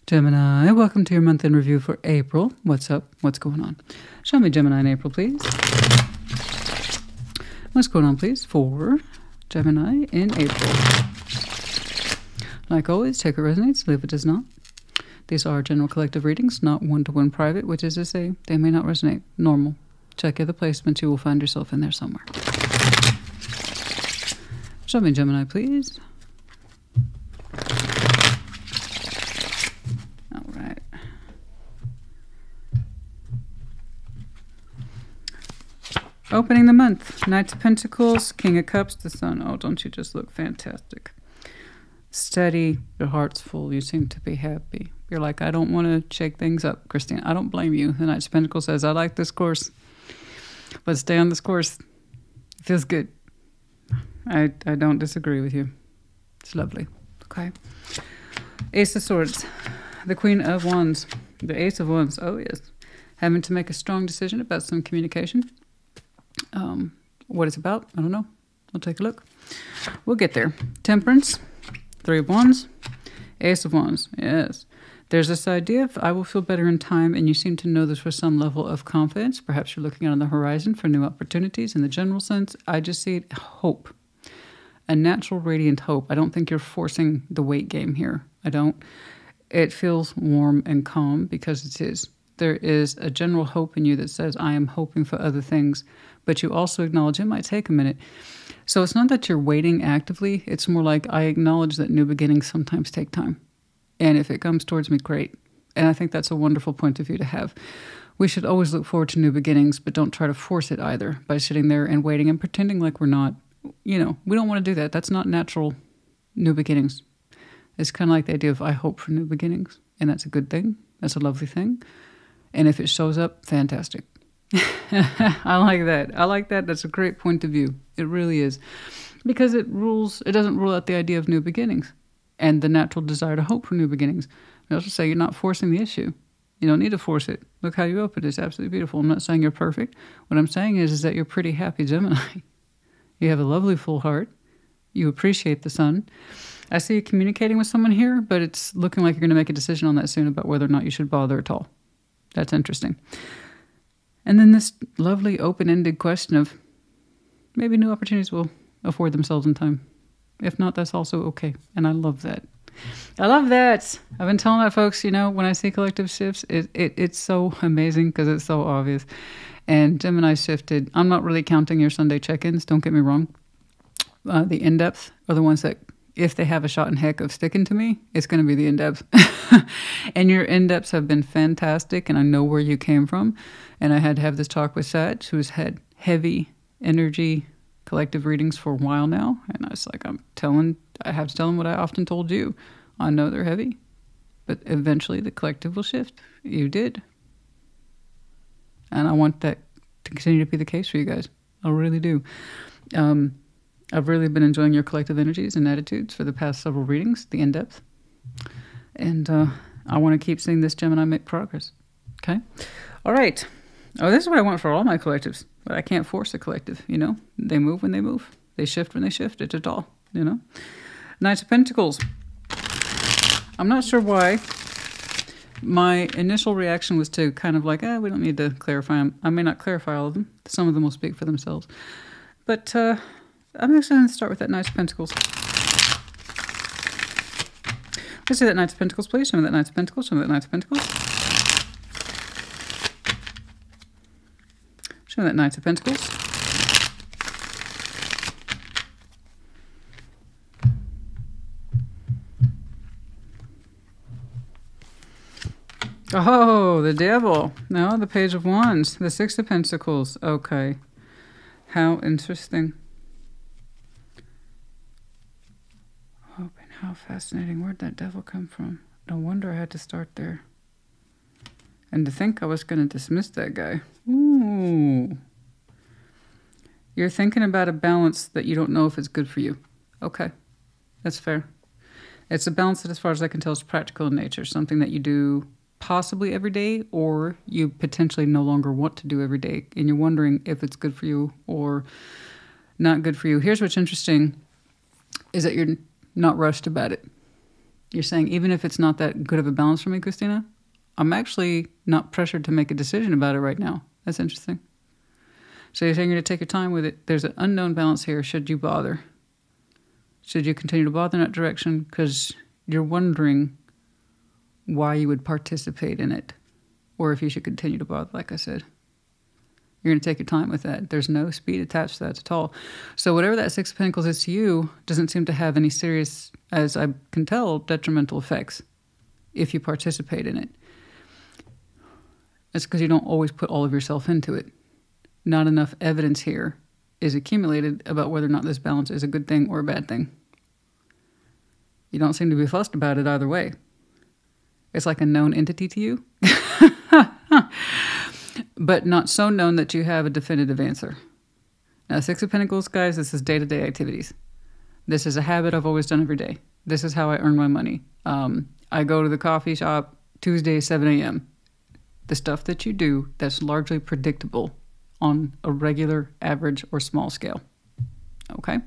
Gemini, welcome to your month in review for April. What's up? What's going on? Show me Gemini in April, please. What's going on, please, for Gemini in April? Like always, take what resonates, leave what does not. These are general collective readings, not one-to-one private, which is to say they may not resonate. Normal. Check other placements. You will find yourself in there somewhere. Show me Gemini, please. Opening the month, Knights of Pentacles, King of Cups, the Sun. Oh, don't you just look fantastic? Steady, your heart's full, you seem to be happy. You're like, I don't want to shake things up, Christina. I don't blame you. The Knights of Pentacles says, I like this course. Let's stay on this course. It feels good. I don't disagree with you. It's lovely. Okay. Ace of Swords, the Queen of Wands, the Ace of Wands. Oh, yes. Having to make a strong decision about some communication. What it's about, I don't know. We'll take a look. We'll get there. Temperance, Three of Wands, Ace of Wands. Yes. There's this idea of I will feel better in time, and you seem to know this with some level of confidence. Perhaps you're looking out on the horizon for new opportunities in the general sense. I just see hope. A natural, radiant hope. I don't think you're forcing the weight game here. I don't. It feels warm and calm because it is. There is a general hope in you that says, I am hoping for other things, but you also acknowledge it might take a minute. So it's not that you're waiting actively. It's more like I acknowledge that new beginnings sometimes take time. And if it comes towards me, great. And I think that's a wonderful point of view to have. We should always look forward to new beginnings, but don't try to force it either by sitting there and waiting and pretending like we're not, we don't want to do that. That's not natural new beginnings. It's kind of like the idea of I hope for new beginnings. And that's a good thing. That's a lovely thing. And if it shows up, fantastic. I like that. I like that. That's a great point of view. It really is. Because it doesn't rule out the idea of new beginnings and the natural desire to hope for new beginnings. I also say you're not forcing the issue. You don't need to force it. Look how you open it. It's absolutely beautiful. I'm not saying you're perfect. What I'm saying is that you're pretty happy, Gemini. You have a lovely full heart. You appreciate the sun. I see you communicating with someone here, but it's looking like you're going to make a decision on that soon about whether or not you should bother at all. That's interesting. And then this lovely open-ended question of maybe new opportunities will afford themselves in time. If not, that's also okay. And I love that. I love that. I've been telling that folks, when I see collective shifts, it's so amazing because it's so obvious. And Gemini shifted. I'm not really counting your Sunday check-ins. Don't get me wrong. The in-depth are the ones that, if they have a shot in heck of sticking to me, it's going to be the in-depth. And your in-depths have been fantastic, and I know where you came from. And I had to have this talk with Sag, who's had heavy energy collective readings for a while now. And I was like, I have to tell him what I often told you. I know they're heavy, but eventually the collective will shift. You did. And I want that to continue to be the case for you guys. I really do. I've really been enjoying your collective energies and attitudes for the past several readings, the in-depth. And I want to keep seeing this Gemini make progress. Okay? All right. Oh, this is what I want for all my collectives. But I can't force a collective, They move when they move. They shift when they shift. It's a all, Knights of Pentacles. I'm not sure why. My initial reaction was to kind of like, we don't need to clarify them. I may not clarify all of them. Some of them will speak for themselves. But I'm actually going to start with that Knights of Pentacles. Let's see that Knights of Pentacles, please. Show me that Knights of Pentacles. Show me that Knights of Pentacles. Show me that Knights of Pentacles. Oh, the Devil. No, the Page of Wands. The Six of Pentacles. Okay. How interesting. Oh, and how fascinating. Where'd that Devil come from? No wonder I had to start there. And to think I was going to dismiss that guy. Ooh. You're thinking about a balance that you don't know if it's good for you. Okay. That's fair. It's a balance that, as far as I can tell, is practical in nature. Something that you do possibly every day, or you potentially no longer want to do every day. And you're wondering if it's good for you or not good for you. Here's what's interesting, is that you're not rushed about it. You're saying, even if it's not that good of a balance for me, Christina, I'm actually not pressured to make a decision about it right now. That's interesting. So you're saying you're going to take your time with it. There's an unknown balance here. Should you bother? Should you continue to bother in that direction? Because you're wondering why you would participate in it. Or if you should continue to bother, like I said. You're going to take your time with that. There's no speed attached to that at all. So whatever that Six of Pentacles is to you doesn't seem to have any serious, as I can tell, detrimental effects if you participate in it. It's because you don't always put all of yourself into it. Not enough evidence here is accumulated about whether or not this balance is a good thing or a bad thing. You don't seem to be fussed about it either way. It's like a known entity to you. But not so known that you have a definitive answer. Now, Six of Pentacles, guys, this is day-to-day activities. This is a habit I've always done every day. This is how I earn my money. I go to the coffee shop Tuesday, 7 a.m. The stuff that you do that's largely predictable on a regular, average, or small scale. Okay?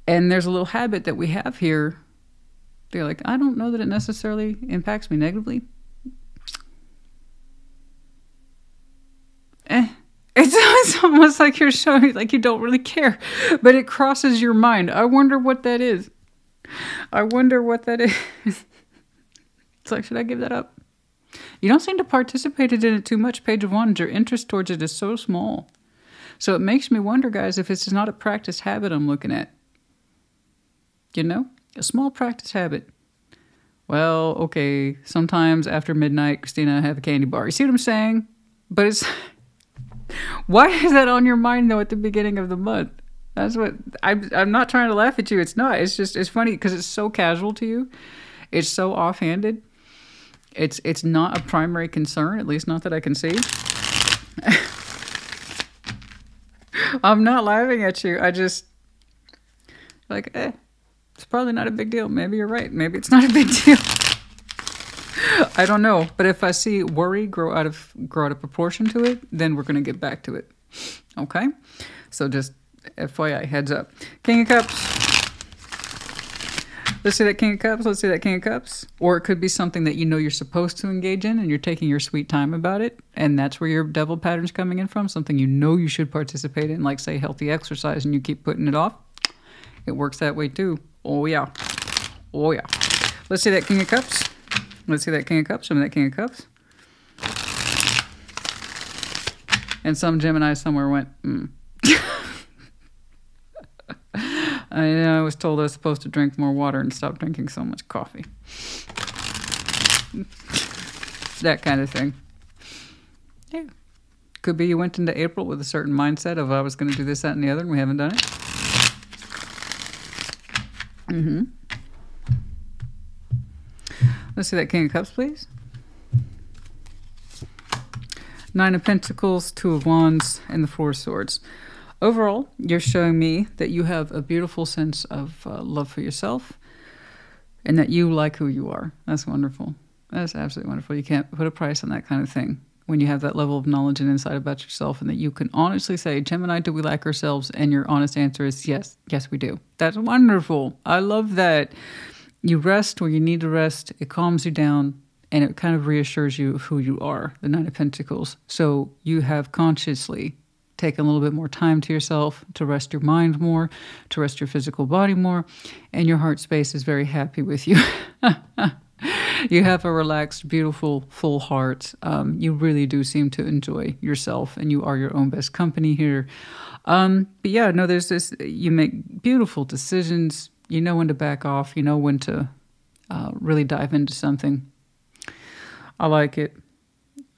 And there's a little habit that we have here. They're like, I don't know that it necessarily impacts me negatively. It's almost like you're showing like you don't really care, but it crosses your mind. I wonder what that is. I wonder what that is. It's like, should I give that up? You don't seem to participate in it too much, Page of Wands. Your interest towards it is so small. So it makes me wonder, guys, if it's not a practice habit I'm looking at. You know? A small practice habit. Well, okay, sometimes after midnight, Christina, I have a candy bar. You see what I'm saying? But it's... Why is that on your mind, though, at the beginning of the month? That's what... I'm not trying to laugh at you. It's not. It's just... It's funny because it's so casual to you. It's so offhanded. It's not a primary concern, at least not that I can see. I'm not laughing at you. I just... Like, it's probably not a big deal. Maybe you're right. Maybe it's not a big deal. I don't know. But if I see worry grow out of proportion to it, then we're going to get back to it. Okay? So just FYI, heads up. King of Cups. Let's see that King of Cups. Let's see that King of Cups. Or it could be something that you know you're supposed to engage in and you're taking your sweet time about it. And that's where your devil pattern's coming in from. Something you know you should participate in, like, say, healthy exercise, and you keep putting it off. It works that way too. Oh, yeah. Oh, yeah. Let's see that King of Cups. Let's see that King of Cups. Show me that King of Cups. And some Gemini somewhere went, I was told I was supposed to drink more water and stop drinking so much coffee. That kind of thing. Yeah. Could be you went into April with a certain mindset of I was going to do this, that, and the other, and we haven't done it. Mm-hmm. Let's see that King of Cups, please. Nine of Pentacles, Two of Wands, and the Four of Swords. Overall, you're showing me that you have a beautiful sense of love for yourself and that you like who you are. That's wonderful. That's absolutely wonderful. You can't put a price on that kind of thing when you have that level of knowledge and insight about yourself, and that you can honestly say, Gemini, do we like ourselves? And your honest answer is yes. Yes, we do. That's wonderful. I love that. You rest where you need to rest. It calms you down, and it kind of reassures you of who you are, the Nine of Pentacles. So you have consciously taken a little bit more time to yourself, to rest your mind more, to rest your physical body more, and your heart space is very happy with you. You have a relaxed, beautiful, full heart. You really do seem to enjoy yourself, and you are your own best company here. But yeah, no, there's this, you make beautiful decisions. You know when to back off. You know when to really dive into something. I like it.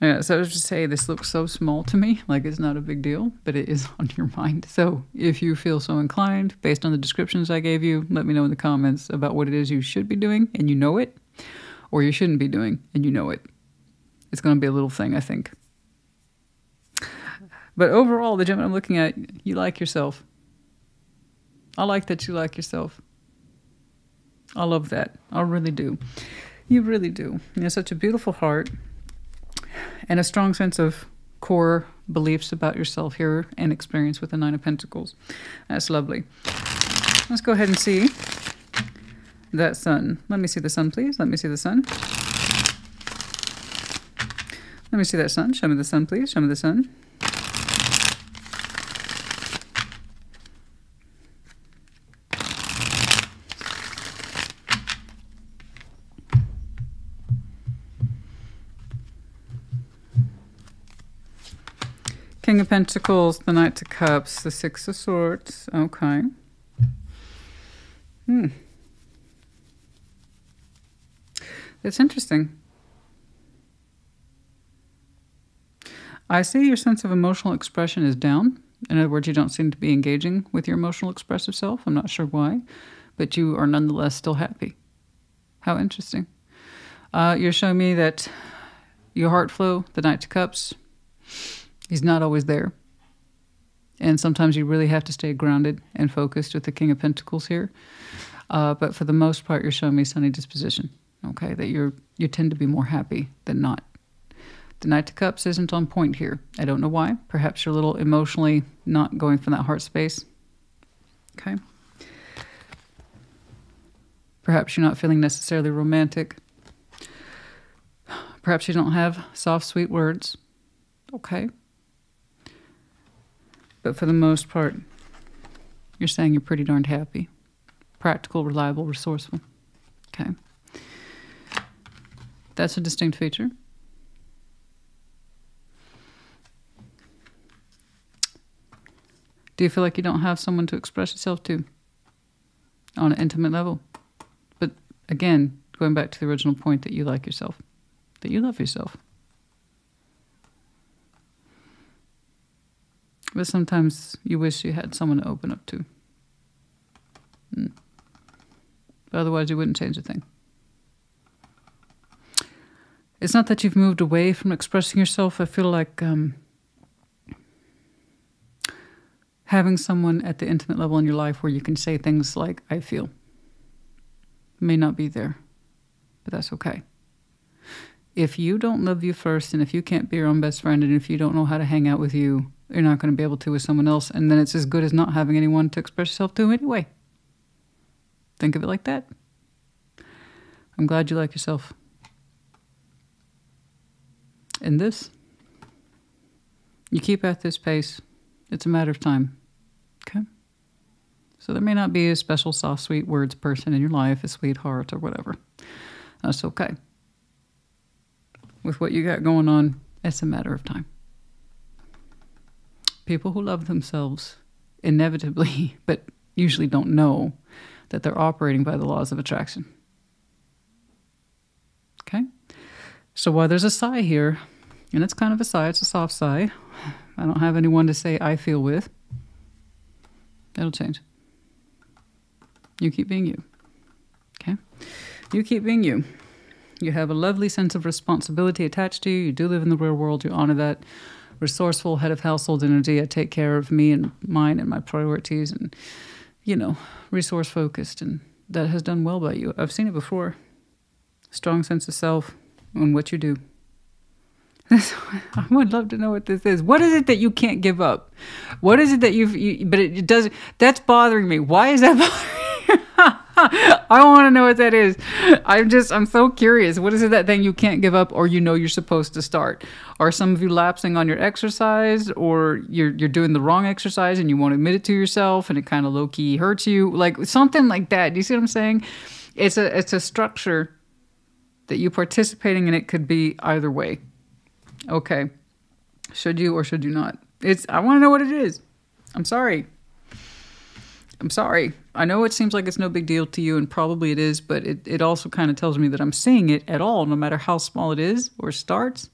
Yeah, so I was just say this looks so small to me, like it's not a big deal, but it is on your mind. So if you feel so inclined, based on the descriptions I gave you, let me know in the comments about what it is you should be doing and you know it, or you shouldn't be doing and you know it. It's going to be a little thing, I think. But overall, the Gemini I'm looking at, you like yourself. I like that you like yourself. I love that. I really do. You really do. You have such a beautiful heart and a strong sense of core beliefs about yourself here and experience with the Nine of Pentacles. That's lovely. Let's go ahead and see that sun. Let me see the sun, please. Let me see the sun. Let me see that sun. Show me the sun, please. Show me the sun. King of Pentacles, the Knight of Cups, the Six of Swords. Okay. It's interesting. I see your sense of emotional expression is down. In other words, you don't seem to be engaging with your emotional expressive self. I'm not sure why, but you are nonetheless still happy. How interesting. You're showing me that your heart flow, the Knight of Cups, he's not always there. And sometimes you really have to stay grounded and focused with the King of Pentacles here. But for the most part, you're showing me sunny disposition. Okay, that you tend to be more happy than not. The Knight of Cups isn't on point here. I don't know why. Perhaps you're a little emotionally not going from that heart space. Okay. Perhaps you're not feeling necessarily romantic. Perhaps you don't have soft, sweet words. Okay. But for the most part, you're saying you're pretty darned happy. Practical, reliable, resourceful. Okay. That's a distinct feature. Do you feel like you don't have someone to express yourself to on an intimate level? But again, going back to the original point that you like yourself, that you love yourself. But sometimes you wish you had someone to open up to. But otherwise, you wouldn't change a thing. It's not that you've moved away from expressing yourself. I feel like having someone at the intimate level in your life where you can say things like, I feel, may not be there. But that's okay. If you don't love you first, and if you can't be your own best friend, and if you don't know how to hang out with you, you're not going to be able to with someone else. And then it's as good as not having anyone to express yourself to anyway. Think of it like that. I'm glad you like yourself. And this, you keep at this pace. It's a matter of time. Okay? So there may not be a special soft, sweet words person in your life, a sweetheart or whatever. That's okay. With what you got going on, it's a matter of time. People who love themselves inevitably, but usually don't know that they're operating by the laws of attraction. Okay? So while there's a sigh here, and it's kind of a sigh, it's a soft sigh. I don't have anyone to say I feel with. That'll change. You keep being you. Okay? You keep being you. You have a lovely sense of responsibility attached to you. You do live in the real world. You honor that. Resourceful, head of household energy. I take care of me and mine and my priorities and, you know, resource focused. And that has done well by you. I've seen it before. Strong sense of self and what you do. I would love to know what this is. What is it that you can't give up? What is it that but it doesn't, that's bothering me. Why is that bothering me? I want to know what that is. I'm so curious. What is it, that thing you can't give up or you know you're supposed to start? Are some of you lapsing on your exercise, or you're doing the wrong exercise and you won't admit it to yourself and it kind of low-key hurts you? Like something like that. Do you see what I'm saying? It's a structure that you participating in. It could be either way. Okay. Should you or should you not? I want to know what it is. I'm sorry. I'm sorry. I know it seems like it's no big deal to you, and probably it is, but it also kind of tells me that I'm seeing it at all, no matter how small it is or starts,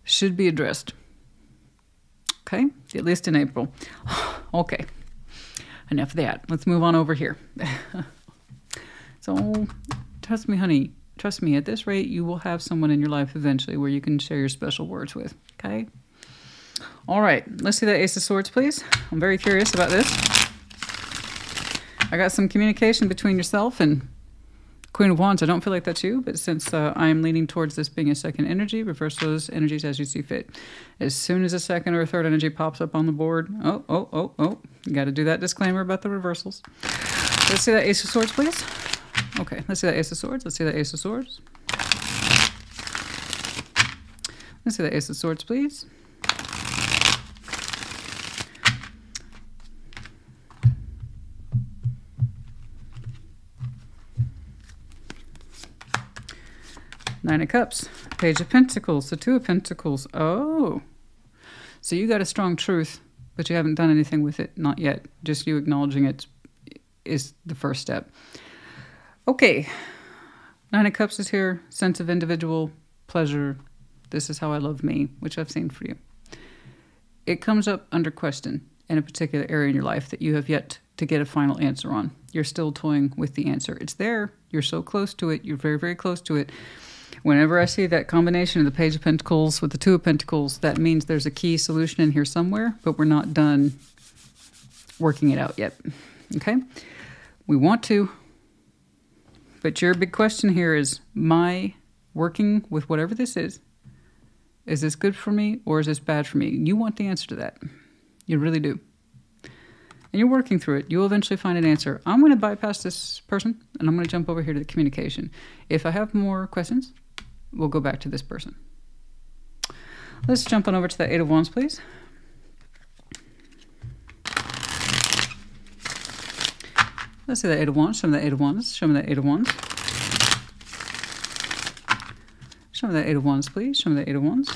should be addressed. Okay? At least in April. Okay. Enough of that. Let's move on over here. So, trust me, honey. Trust me, at this rate, you will have someone in your life eventually where you can share your special words with. Okay? All right. Let's see that Ace of Swords, please. I'm very curious about this. I got some communication between yourself and Queen of Wands. I don't feel like that's you, but since I am leaning towards this being a second energy, reverse those energies as you see fit. As soon as a second or a third energy pops up on the board, you got to do that disclaimer about the reversals. Let's see that Ace of Swords, please. Okay, let's see that Ace of Swords. Let's see that Ace of Swords. Let's see that Ace of Swords, please. Nine of Cups, Page of Pentacles, the Two of Pentacles. Oh, so you got a strong truth, but you haven't done anything with it. Not yet. Just you acknowledging it is the first step. Okay, Nine of Cups is here. Sense of individual pleasure. This is how I love me, which I've seen for you. It comes up under question in a particular area in your life that you have yet to get a final answer on. You're still toying with the answer. It's there. You're so close to it. You're very, very close to it. Whenever I see that combination of the Page of Pentacles with the Two of Pentacles, that means there's a key solution in here somewhere, but we're not done working it out yet. Okay? We want to, but your big question here is, my working with whatever this is this good for me or is this bad for me? You want the answer to that. You really do. And you're working through it. You'll eventually find an answer. I'm going to bypass this person, and I'm going to jump over here to the communication. If I have more questions, we'll go back to this person. Let's jump on over to the Eight of Wands, please. Let's see the Eight of Wands. Show me the Eight of Wands. Show me the Eight of Wands. Show me the Eight of Wands, please. Show me the Eight of Wands.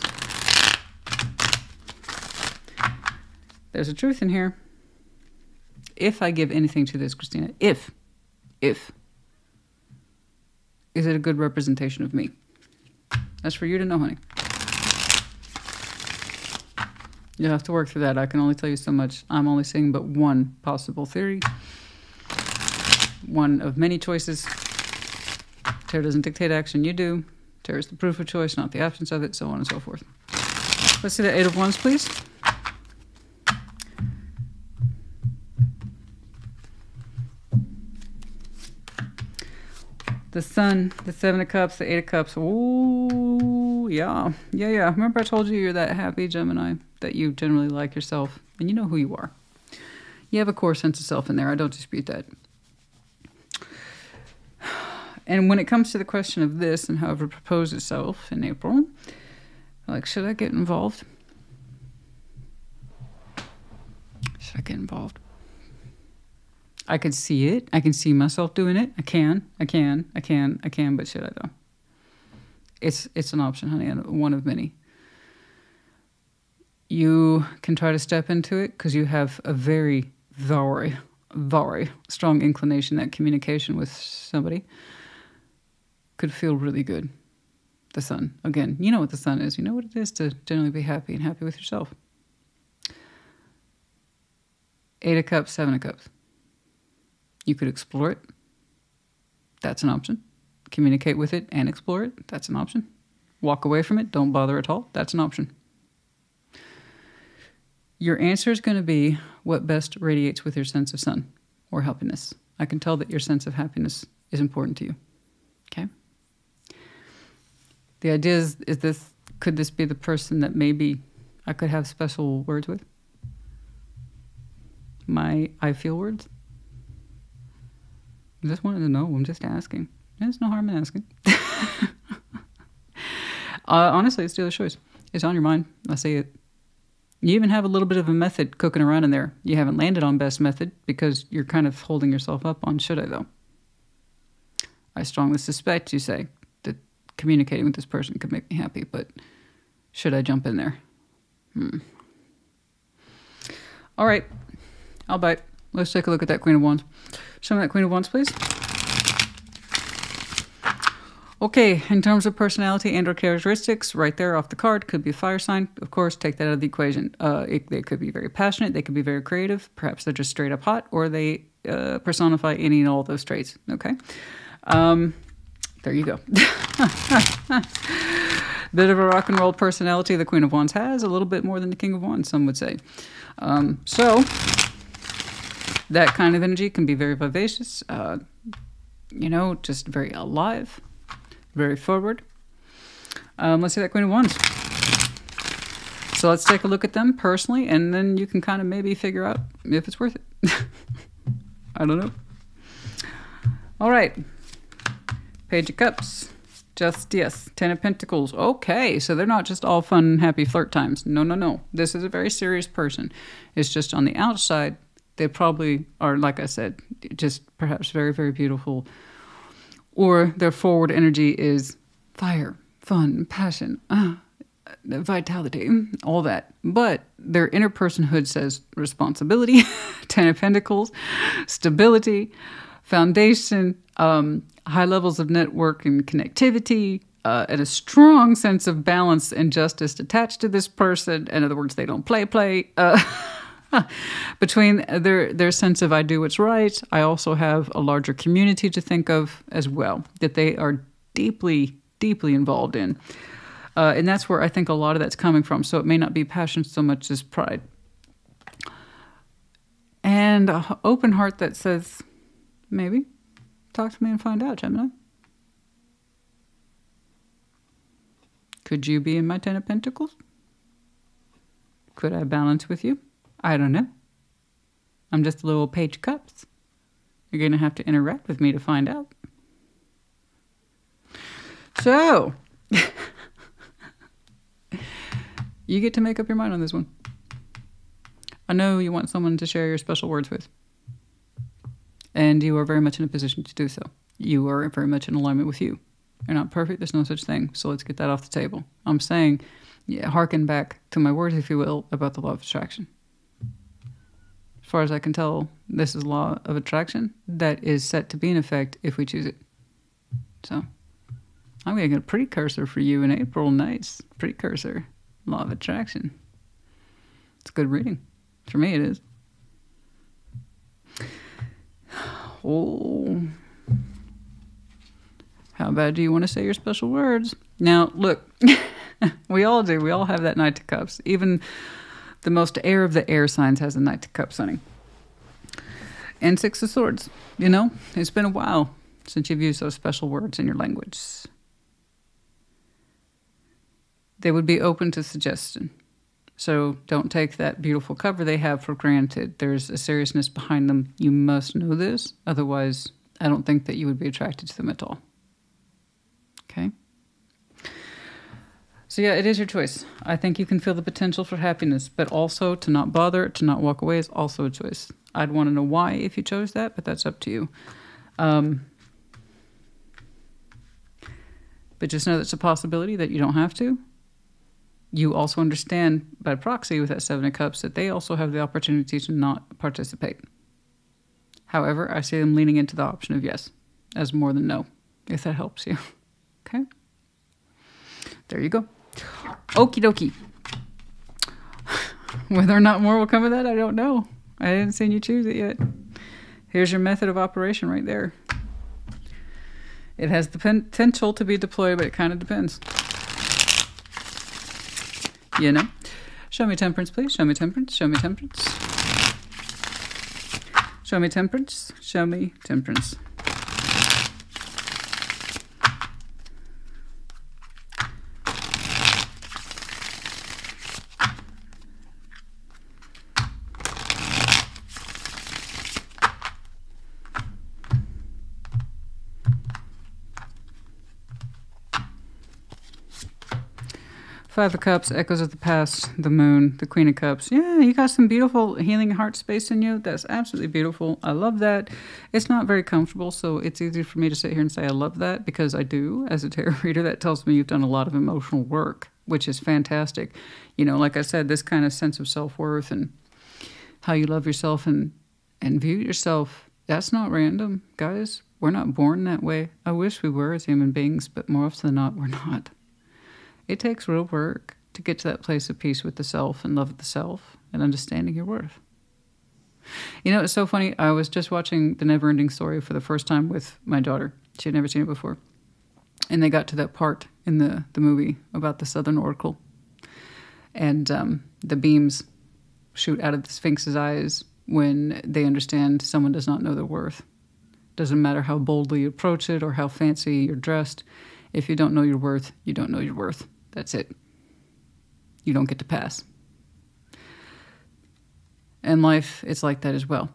There's a truth in here. If I give anything to this, Christina, if, is it a good representation of me? That's for you to know, honey. You'll have to work through that. I can only tell you so much. I'm only seeing but one possible theory. One of many choices. Tarot doesn't dictate action, you do. Tarot is the proof of choice, not the absence of it, so on and so forth. Let's see the Eight of Wands, please. The Sun, the Seven of Cups, the Eight of Cups. Ooh, yeah. Remember I told you you're that happy Gemini, that you generally like yourself, and you know who you are. You have a core sense of self in there. I don't dispute that. And when it comes to the question of this and how it proposed itself in April, like, should I get involved? Should I get involved? I could see it. I can see myself doing it. I can, but should I though? It's an option, honey, and one of many. You can try to step into it because you have a very, very, very strong inclination that communication with somebody could feel really good. The Sun. Again, you know what the Sun is. You know what it is to generally be happy and happy with yourself. Eight of Cups, Seven of Cups. You could explore it. That's an option. Communicate with it and explore it. That's an option. Walk away from it. Don't bother at all. That's an option. Your answer is going to be what best radiates with your sense of sun or happiness. I can tell that your sense of happiness is important to you. Okay? The idea is this, could this be the person that maybe I could have special words with? My I feel words? I just wanted to know. I'm just asking. There's no harm in asking. Honestly, it's dealer's choice. It's on your mind. I see it. You even have a little bit of a method cooking around in there. You haven't landed on best method because you're kind of holding yourself up on should I, though. I strongly suspect, you say, that communicating with this person could make me happy, but should I jump in there? All right. I'll bite. Let's take a look at that Queen of Wands. Show me that Queen of Wands, please. Okay, in terms of personality and or characteristics, right there off the card, could be a fire sign. Of course, take that out of the equation. They could be very passionate. They could be very creative. Perhaps they're just straight up hot, or they personify any and all of those traits. Okay, there you go. Bit of a rock and roll personality the Queen of Wands has, a little bit more than the King of Wands, some would say. So that kind of energy can be very vivacious, you know, just very alive. Very forward. Let's see that Queen of Wands. So let's take a look at them personally, and then you can kind of maybe figure out if it's worth it. I don't know. All right. Page of Cups. Justice. Ten of Pentacles. Okay, so they're not just all fun and happy flirt times. No, no, no. This is a very serious person. It's just on the outside, they probably are, like I said, just perhaps very, very beautiful. Or their forward energy is fire, fun, passion, vitality, all that. But their inner personhood says responsibility, Ten of Pentacles, stability, foundation, high levels of network and connectivity, and a strong sense of balance and justice attached to this person. In other words, they don't play. Between their sense of I do what's right, I also have a larger community to think of as well, that they are deeply, deeply involved in. And that's where I think a lot of that's coming from. So it may not be passion so much as pride. And an open heart that says, maybe, talk to me and find out, Gemini. Could you be in my Ten of Pentacles? Could I balance with you? I don't know. I'm just a little Page of Cups. You're going to have to interact with me to find out. So, you get to make up your mind on this one. I know you want someone to share your special words with. And you are very much in a position to do so. You are very much in alignment with you. You're not perfect. There's no such thing. So let's get that off the table. I'm saying, hearken back to my words, if you will, about the law of attraction. As far as I can tell, this is law of attraction that is set to be in effect if we choose it. So I'm going to get a precursor for you in April. Nice. Precursor. Law of attraction. It's a good reading. For me, it is. Oh. How bad do you want to say your special words? Now, look, we all do. We all have that Knight of Cups. Even the most air of the air signs has a Knight of Cups, honey. And Six of Swords. You know, it's been a while since you've used those special words in your language. They would be open to suggestion. So don't take that beautiful cover they have for granted. There's a seriousness behind them. You must know this. Otherwise, I don't think that you would be attracted to them at all. Okay? So yeah, it is your choice. I think you can feel the potential for happiness, but also to not bother, to not walk away is also a choice. I'd want to know why if you chose that, but that's up to you. But just know that's a possibility that you don't have to. You also understand by proxy with that Seven of Cups that they also have the opportunity to not participate. However, I see them leaning into the option of yes as more than no, if that helps you. Okay? There you go. Okie dokie. Whether or not more will come of that, I don't know. I haven't seen you choose it yet. Here's your method of operation right there. It has the potential to be deployed, but it kind of depends. You know? Show me temperance, please. Show me temperance. Show me temperance. Show me temperance. Show me temperance. Five of Cups, Echoes of the Past, the Moon, the Queen of Cups. Yeah, you got some beautiful healing heart space in you. That's absolutely beautiful. I love that. It's not very comfortable, so it's easy for me to sit here and say I love that because I do. As a tarot reader, that tells me you've done a lot of emotional work, which is fantastic. You know, like I said, this kind of sense of self-worth and how you love yourself and view yourself, that's not random, guys. We're not born that way. I wish we were as human beings, but more often than not, we're not. It takes real work to get to that place of peace with the self and love of the self and understanding your worth. You know, it's so funny. I was just watching The Never-Ending Story for the first time with my daughter. She had never seen it before. And they got to that part in the movie about the Southern Oracle. And the beams shoot out of the Sphinx's eyes when they understand someone does not know their worth. Doesn't matter how boldly you approach it or how fancy you're dressed. If you don't know your worth, you don't know your worth. That's it. You don't get to pass. In life, it's like that as well.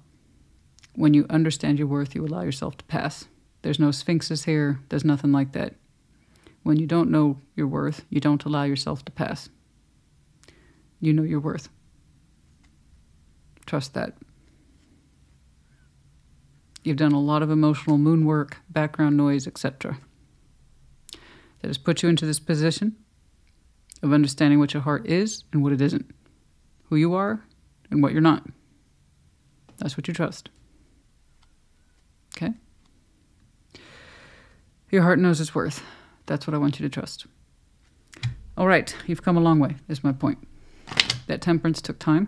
When you understand your worth, you allow yourself to pass. There's no sphinxes here. There's nothing like that. When you don't know your worth, you don't allow yourself to pass. You know your worth. Trust that. You've done a lot of emotional moon work, background noise, etc. That has put you into this position of understanding what your heart is and what it isn't. Who you are and what you're not. That's what you trust. Okay? Your heart knows its worth. That's what I want you to trust. All right, you've come a long way, is my point. That temperance took time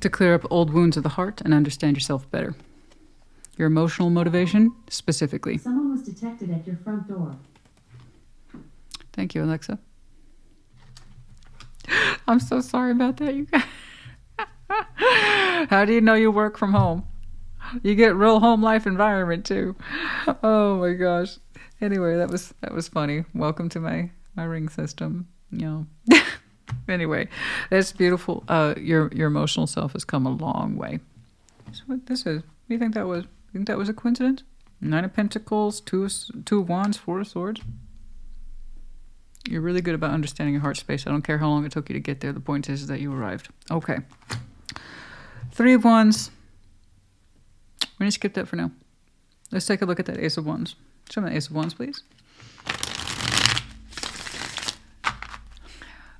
to clear up old wounds of the heart and understand yourself better. Your emotional motivation, specifically. Someone was detected at your front door. Thank you, Alexa. I'm so sorry about that, you guys. How do you know you work from home? You get real home life environment too. Oh my gosh. Anyway, that was funny. Welcome to my ring system. You know. Anyway, that's beautiful. Your emotional self has come a long way. So what this is? Do you think that was? You think that was a coincidence? 9 of Pentacles, two of Wands, 4 of Swords. You're really good about understanding your heart space. I don't care how long it took you to get there. The point is that you arrived. Okay. 3 of Wands. We're going to skip that for now. Let's take a look at that Ace of Wands. Show me the Ace of Wands, please.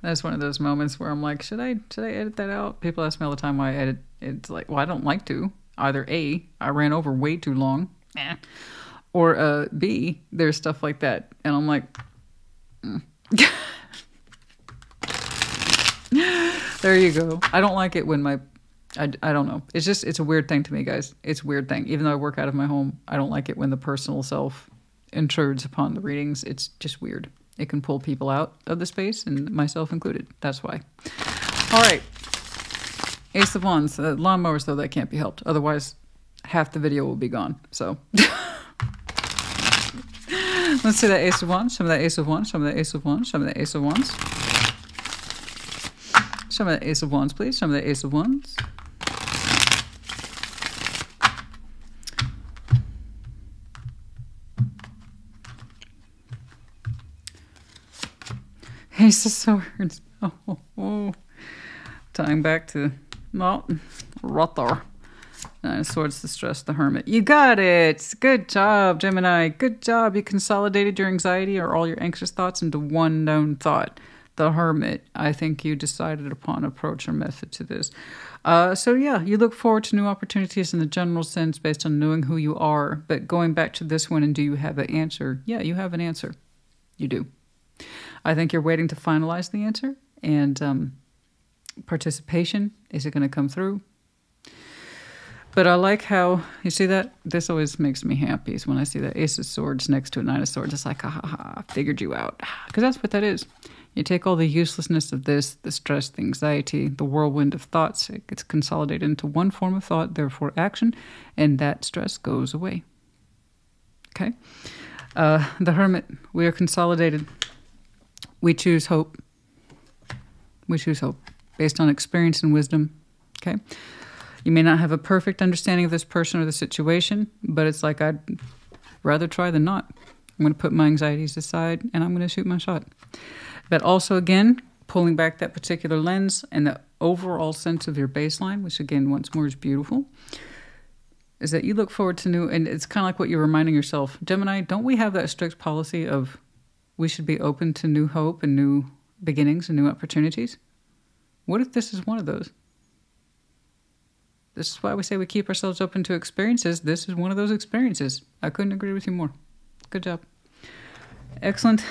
That's one of those moments where I'm like, should I edit that out? People ask me all the time why I edit. It's like, well, I don't like to. Either A, I ran over way too long, or B, there's stuff like that. And I'm like, there you go. I don't like it when I don't know. It's a weird thing to me, guys. It's a weird thing. Even though I work out of my home, I don't like it when the personal self intrudes upon the readings. It's just weird. It can pull people out of the space, and myself included. That's why. All right. Ace of Wands. Lawnmowers, though, that can't be helped. Otherwise, half the video will be gone. So, let's see that Ace of Wands. Show me that Ace of Wands. Show me that Ace of Wands. Show me that Ace of Wands. Show me that Ace of Wands, please. Show me that Ace of Wands. Ace of Swords. Oh. Tying back to, well, Rothar. 9 of Swords, the Stress, the Hermit. You got it. Good job, Gemini. Good job. You consolidated your anxiety or all your anxious thoughts into one known thought. The Hermit. I think you decided upon approach or method to this. So yeah, you look forward to new opportunities in the general sense based on knowing who you are. But going back to this one, and do you have an answer? Yeah, you have an answer. You do. I think you're waiting to finalize the answer. And participation, is it going to come through? But I like how, you see that? This always makes me happy is when I see that Ace of Swords next to a 9 of Swords. It's like, ha, figured you out. Because that's what that is. You take all the uselessness of this, the stress, the anxiety, the whirlwind of thoughts. It gets consolidated into one form of thought, therefore action, and that stress goes away. Okay? The Hermit, we are consolidated. We choose hope. We choose hope based on experience and wisdom. Okay? You may not have a perfect understanding of this person or the situation, but it's like I'd rather try than not. I'm going to put my anxieties aside and I'm going to shoot my shot. But also, again, pulling back that particular lens and the overall sense of your baseline, which again, once more is beautiful, is that you look forward to new, and it's kind of like what you're reminding yourself. Gemini, don't we have that strict policy of we should be open to new hope and new beginnings and new opportunities? What if this is one of those? This is why we say we keep ourselves open to experiences. This is one of those experiences. I couldn't agree with you more. Good job. Excellent.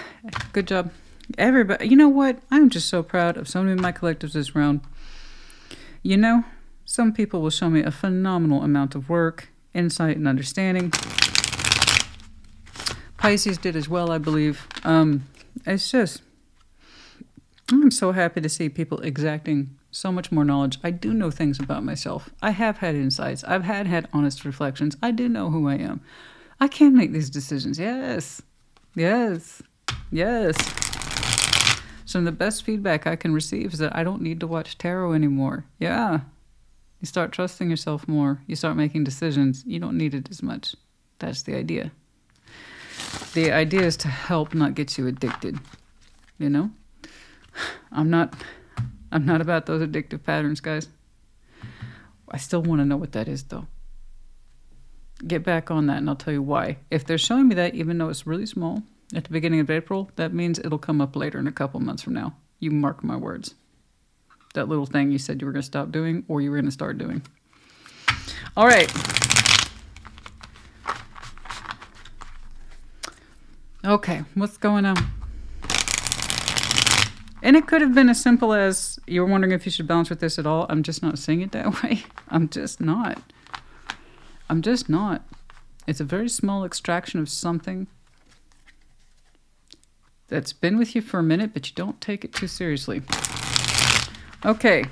Good job. Everybody, you know what? I'm just so proud of so many of my collectives this round. You know, some people will show me a phenomenal amount of work, insight, and understanding. Pisces did as well, I believe. It's just, I'm so happy to see people exacting so much more knowledge. I do know things about myself. I have had insights. I've had honest reflections. I do know who I am. I can make these decisions. Yes. Yes. Yes. Some of the best feedback I can receive is that I don't need to watch tarot anymore. Yeah. You start trusting yourself more. You start making decisions. You don't need it as much. That's the idea. The idea is to help, not get you addicted. You know? I'm not about those addictive patterns, guys. I still want to know what that is, though. Get back on that, and I'll tell you why. If they're showing me that, even though it's really small, at the beginning of April, that means it'll come up later in a couple months from now. You mark my words. That little thing you said you were going to stop doing or you were going to start doing. All right. Okay, what's going on? And it could have been as simple as you were wondering if you should balance with this at all. I'm just not seeing it that way. I'm just not. It's a very small extraction of something that's been with you for a minute, but you don't take it too seriously. Okay,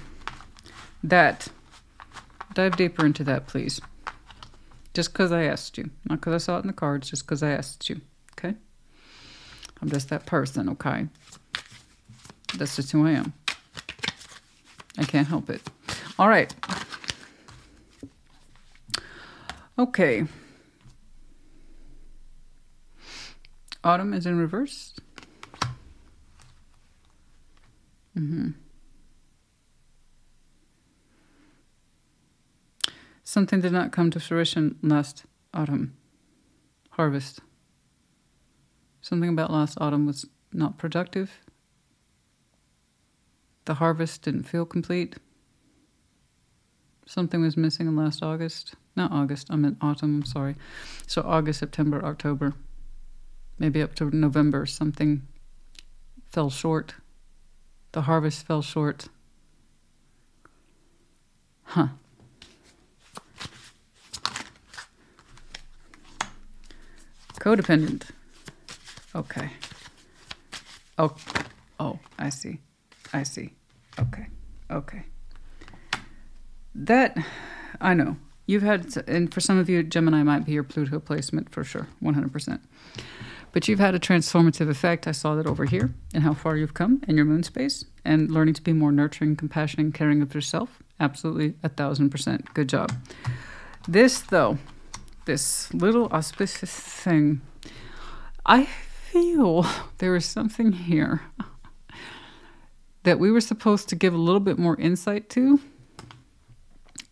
that. Dive deeper into that, please. Just because I asked you. Not because I saw it in the cards, just because I asked you. Okay? I'm just that person, okay? That's just who I am. I can't help it. All right. Okay. Autumn is in reverse. Something did not come to fruition last autumn. Harvest. Something about last autumn was not productive. The harvest didn't feel complete. Something was missing in last August. Not August, I meant autumn, I'm sorry. So August, September, October. Maybe up to November, something fell short. The harvest fell short. Huh. Codependent. Okay. Oh, I see. Okay. That, I know. You've had, and for some of you, Gemini might be your Pluto placement for sure, 100%. But you've had a transformative effect. I saw that over here and how far you've come in your moon space and learning to be more nurturing, compassionate, and caring of yourself. Absolutely, 1,000%. Good job. This, though, this little auspicious thing, I feel there is something here that we were supposed to give a little bit more insight to.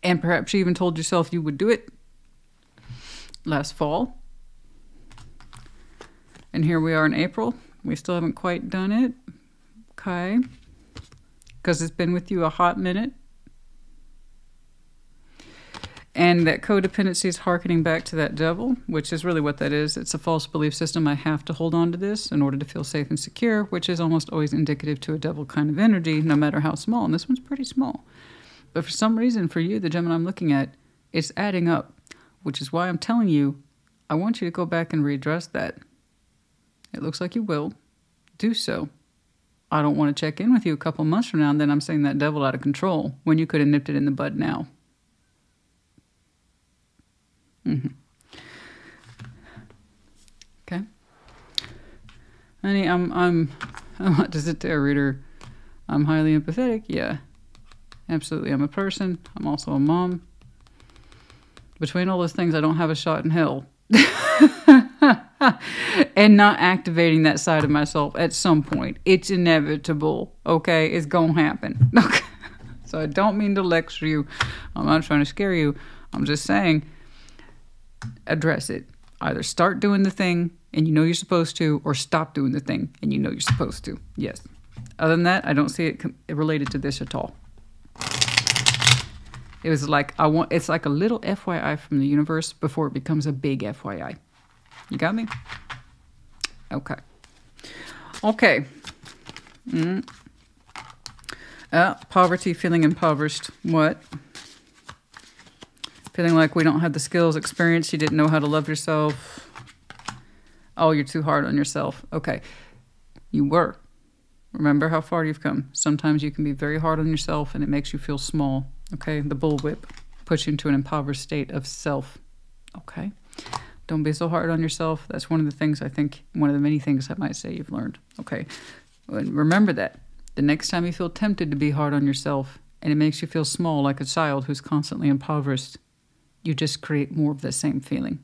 And perhaps you even told yourself you would do it last fall. And here we are in April. We still haven't quite done it. Okay. Because it's been with you a hot minute. And that codependency is hearkening back to that devil, which is really what that is. It's a false belief system. I have to hold on to this in order to feel safe and secure, which is almost always indicative to a devil kind of energy, no matter how small. And this one's pretty small. But for some reason, for you, the Gemini I'm looking at, it's adding up, which is why I'm telling you, I want you to go back and readdress that. It looks like you will. Do so. I don't want to check in with you a couple months from now, and then I'm saying that devil out of control when you could have nipped it in the bud now. Okay. Honey, I'm not just a tarot reader. I'm highly empathetic. Yeah. Absolutely. I'm a person. I'm also a mom. Between all those things, I don't have a shot in hell. And not activating that side of myself at some point. It's inevitable. Okay? It's gonna happen. Okay. So I don't mean to lecture you. I'm not trying to scare you. I'm just saying, address it. Either start doing the thing and you know you're supposed to, or stop doing the thing and you know you're supposed to. Yes. Other than that, I don't see it related to this at all. It was like, it's like a little FYI from the universe before it becomes a big FYI. You got me? Okay. Okay. Poverty, feeling impoverished. What? Feeling like we don't have the skills, experience, you didn't know how to love yourself. Oh, you're too hard on yourself. Okay. You were. Remember how far you've come. Sometimes you can be very hard on yourself and it makes you feel small. Okay? The bullwhip puts you into an impoverished state of self. Okay? Don't be so hard on yourself. That's one of the things I think, one of the many things I might say you've learned. Okay? And remember that. The next time you feel tempted to be hard on yourself, and it makes you feel small like a child who's constantly impoverished, you just create more of the same feeling.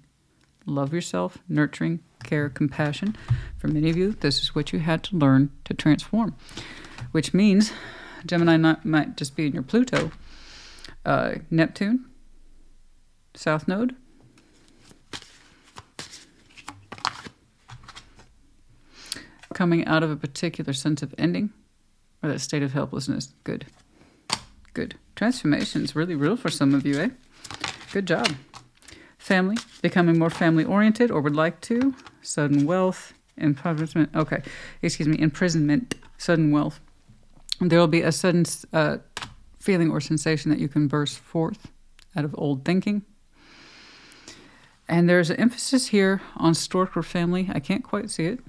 Love yourself, nurturing, care, compassion. For many of you, this is what you had to learn to transform, which means Gemini might just be in your Pluto. Neptune, South Node. Coming out of a particular sense of ending or that state of helplessness. Good. Good. Transformation is really real for some of you, eh? Good job. Family, becoming more family-oriented or would like to. Sudden wealth, imprisonment. Okay, excuse me, imprisonment, sudden wealth. There will be a sudden feeling or sensation that you can burst forth out of old thinking. And there's an emphasis here on stork or family. I can't quite see it.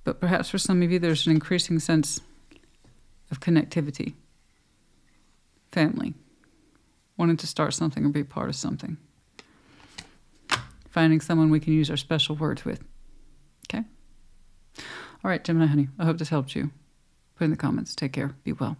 But perhaps for some of you, there's an increasing sense of connectivity. Family. Wanting to start something or be part of something. Finding someone we can use our special words with. Okay? All right, Gemini honey, I hope this helped you. Put in the comments. Take care. Be well.